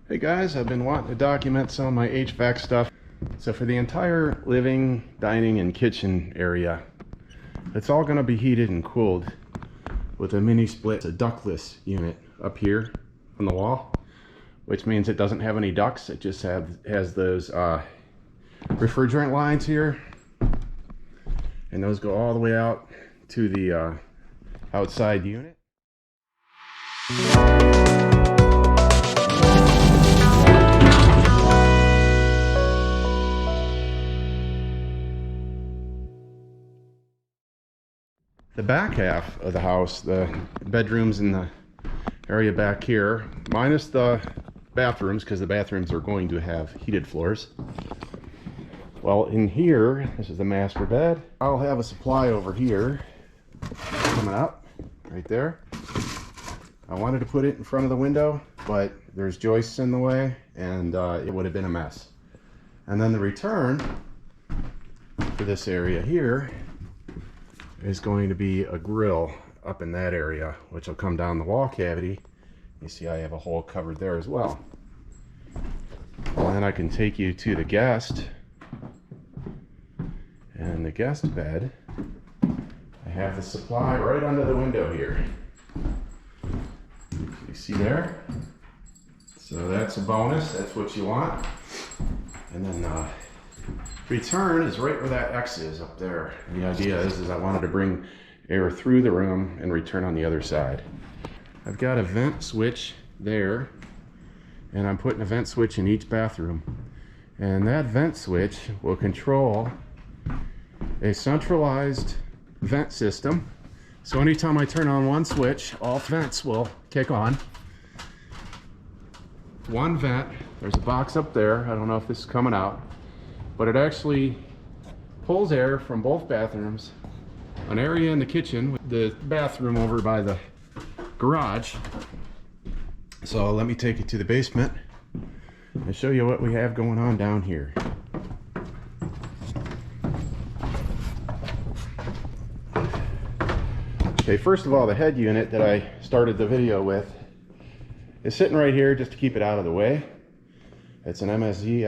Hey guys, I've been wanting to document some of my HVAC stuff. So for the entire living, dining, and kitchen area, it's all going to be heated and cooled with a mini split, a ductless unit up here on the wall, which means it doesn't have any ducts. It just has those refrigerant lines here, and those go all the way out to the outside unit. The back half of the house, the bedrooms in the area back here, minus the bathrooms, because the bathrooms are going to have heated floors. Well, in here, this is the master bed. I'll have a supply over here coming up right there. I wanted to put it in front of the window, but there's joists in the way, and it would have been a mess. And then the return for this area here is going to be a grill up in that area, which will come down the wall cavity. You see I have a hole covered there as well. And then I can take you to the guest. And the guest bed, I have the supply right under the window here. You see there? So that's a bonus, that's what you want. And then return is right where that X is up there. And the idea is I wanted to bring air through the room and return on the other side. I've got a vent switch there, and I'm putting a vent switch in each bathroom. And that vent switch will control a centralized vent system. So anytime I turn on one switch, all vents will kick on. One vent, there's a box up there, I don't know if this is coming out, but it actually pulls air from both bathrooms, an area in the kitchen, with the bathroom over by the garage. So let me take you to the basement and show you what we have going on down here. Okay, first of all, the head unit that I started the video with is sitting right here just to keep it out of the way. It's an MSZ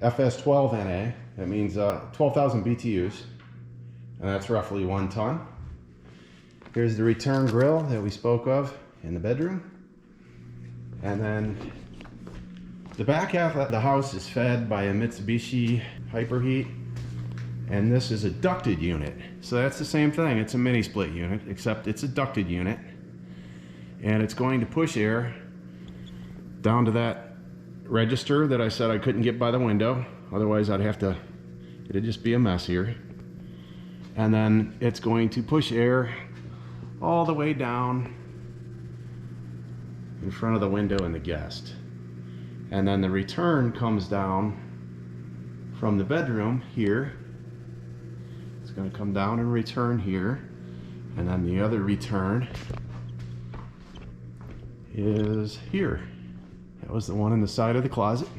FS12NA. That means 12,000 BTUs, and that's roughly 1 ton. Here's the return grill that we spoke of in the bedroom. And then the back half of the house is fed by a Mitsubishi Hyperheat, and this is a ducted unit. So that's the same thing. It's a mini split unit, except it's a ducted unit, and it's going to push air down to that register that I said I couldn't get by the window, otherwise I'd have to, it'd just be a mess here. And then it's going to push air all the way down in front of the window and the guest. And then the return comes down from the bedroom here. It's going to come down and return here, and then the other return is here. That was the one in the side of the closet.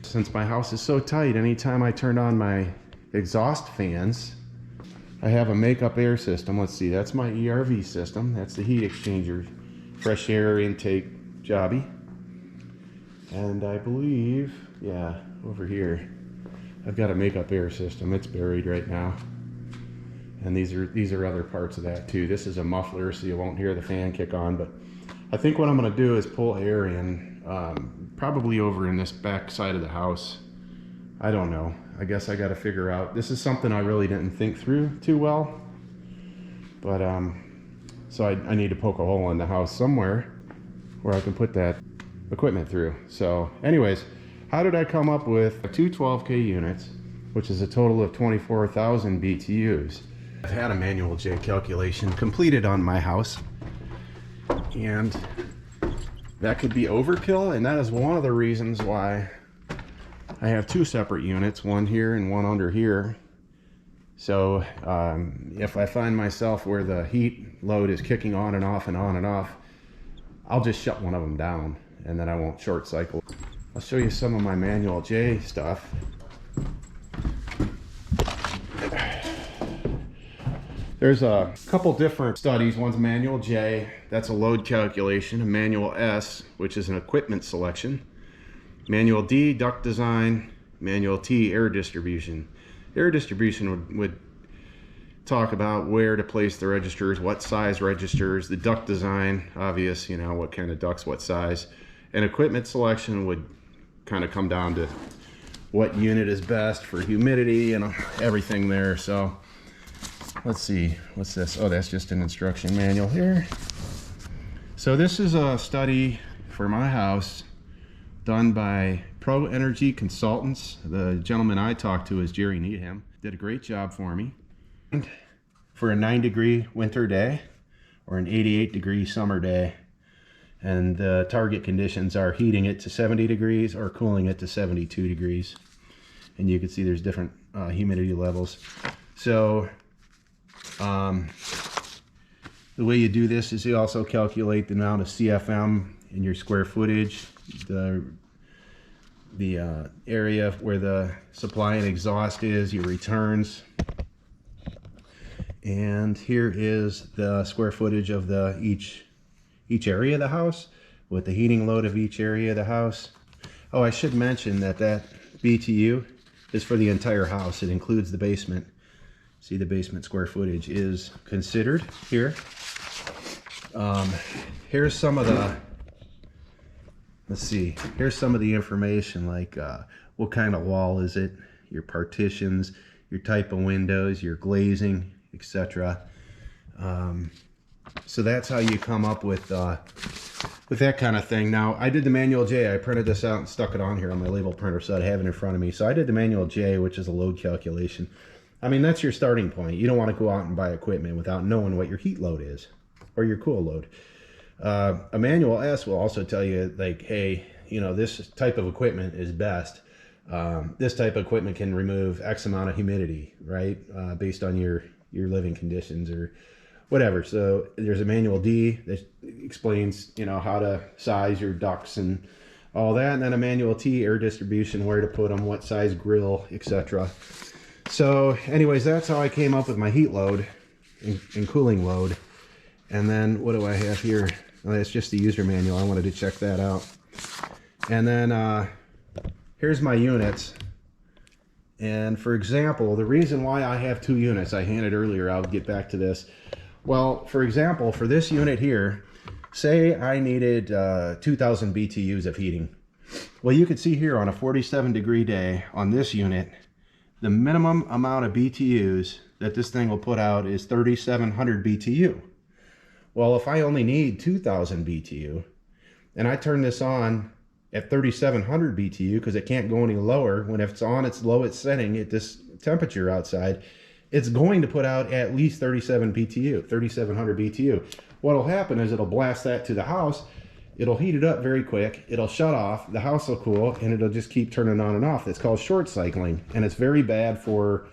Since my house is so tight, anytime I turn on my exhaust fans, I have a makeup air system. Let's see, that's my ERV system. That's the heat exchanger, fresh air intake jobby. And I believe, yeah, over here, I've got a makeup air system. It's buried right now. And these are other parts of that too. This is a muffler, so you won't hear the fan kick on, but I think what I'm going to do is pull air in, probably over in this back side of the house. I don't know. I guess I got to figure out. This is something I really didn't think through too well. But so I need to poke a hole in the house somewhere where I can put that equipment through. So anyways, how did I come up with 2 12K units, which is a total of 24,000 BTUs? I've had a manual J calculation completed on my house, and that could be overkill, and that is one of the reasons why I have 2 separate units, one here and one under here. So if I find myself where the heat load is kicking on and off and on and off, I'll just shut one of them down, and then I won't short cycle. I'll show you some of my manual J stuff. There's a couple different studies. One's manual J, that's a load calculation, a manual S, which is an equipment selection, Manual D, duct design. Manual T, air distribution. Air distribution would talk about where to place the registers, what size registers. The duct design, obvious, you know, what kind of ducts, what size. And equipment selection would kind of come down to what unit is best for humidity and everything there. So let's see, what's this? Oh, that's just an instruction manual here. So this is a study for my house done by Pro Energy Consultants. The gentleman I talked to is Jerry Needham. Did a great job for me. For a 9-degree winter day or an 88-degree summer day. And the target conditions are heating it to 70 degrees or cooling it to 72 degrees. And you can see there's different humidity levels. So the way you do this is you also calculate the amount of CFM in your square footage, the area where the supply and exhaust is, your returns. And here is the square footage of each area of the house with the heating load of each area of the house. Oh, I should mention that BTU is for the entire house. It includes the basement. See, the basement square footage is considered here. Here's some of the, let's see, here's some of the information, like what kind of wall is it, your partitions, your type of windows, your glazing, etc. So that's how you come up with that kind of thing. Now, I did the manual J. I printed this out and stuck it on here on my label printer, so I'd have it in front of me. So I did the manual J, which is a load calculation. I mean, that's your starting point. You don't want to go out and buy equipment without knowing what your heat load is or your cool load. A manual S will also tell you, like, hey, you know, this type of equipment is best. This type of equipment can remove X amount of humidity, right? Based on your living conditions or whatever. So there's a manual D that explains, you know, how to size your ducts and all that. And then a manual T, air distribution, where to put them, what size grill, etc. So anyways, that's how I came up with my heat load and cooling load. And then what do I have here? Well, it's just the user manual. I wanted to check that out. And then here's my units. And for example, the reason why I have 2 units, I handed earlier, I'll get back to this. Well, for example, for this unit here, say I needed 2,000 BTUs of heating. Well, you can see here on a 47-degree day on this unit, the minimum amount of BTUs that this thing will put out is 3,700 BTU. Well, if I only need 2,000 BTU, and I turn this on at 3,700 BTU, because it can't go any lower, when if it's on its lowest setting at this temperature outside, it's going to put out at least 3,700 BTU. What'll happen is it'll blast that to the house, it'll heat it up very quick, it'll shut off, the house will cool, and it'll just keep turning on and off. It's called short cycling, and it's very bad for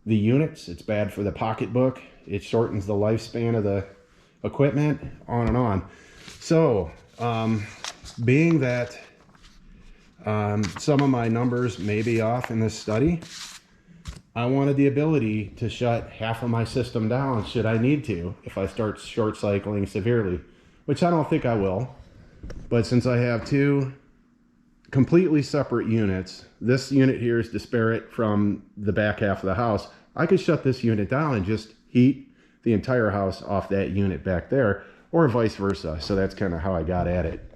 the units, it's bad for the pocketbook, it shortens the lifespan of the equipment, on and on. So, being that some of my numbers may be off in this study, I wanted the ability to shut half of my system down should I need to, if I start short cycling severely, which I don't think I will. But since I have 2 completely separate units, this unit here is disparate from the back half of the house, I could shut this unit down and just heat the entire house off that unit back there, or vice versa. So that's kind of how I got at it.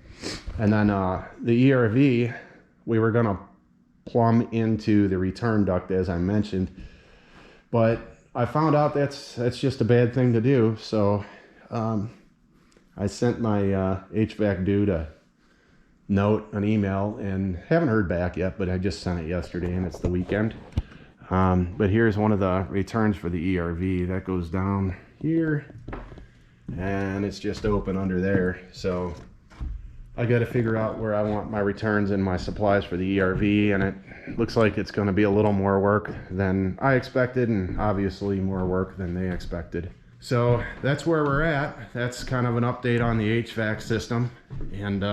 And then the ERV, we were gonna plumb into the return duct, as I mentioned, but I found out that's just a bad thing to do. So I sent my HVAC dude a note, an email, and haven't heard back yet, but I just sent it yesterday, and it's the weekend. But here's one of the returns for the ERV. That goes down here, and it's just open under there. So I got to figure out where I want my returns and my supplies for the ERV, and it looks like it's going to be a little more work than I expected, and obviously more work than they expected. So that's where we're at. That's kind of an update on the HVAC system, and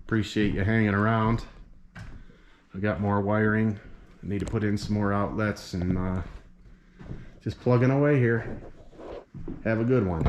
appreciate you hanging around. I got more wiring. I need to put in some more outlets, and just plugging away here. Have a good one.